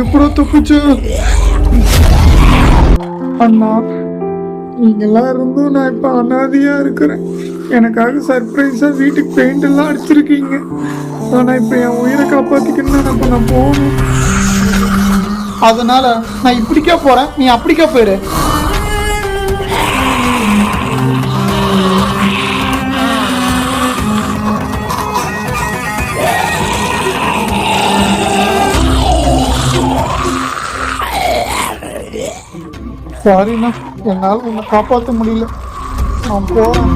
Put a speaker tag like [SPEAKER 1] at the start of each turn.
[SPEAKER 1] எப்படா தப்பிச்சு? அண்ணா, நீங்கெல்லாம் இருந்தும் நான் இப்ப அனாதையா இருக்கிறேன். எனக்காக சர்ப்ரைஸா வீட்டுக்கு பெயிண்ட் எல்லாம் அடிச்சிருக்கீங்க. ஆனா இப்ப என் உயிரை காப்பாத்திக்கணும்னா இப்ப நான் போகணும். அதனால நான் இப்படிக்கா போறேன், நீ அப்படிக்கா போயிரு. சாரிண்ணா, என்னால் உன்னை காப்பாற்ற முடியல. நான் போறேன்.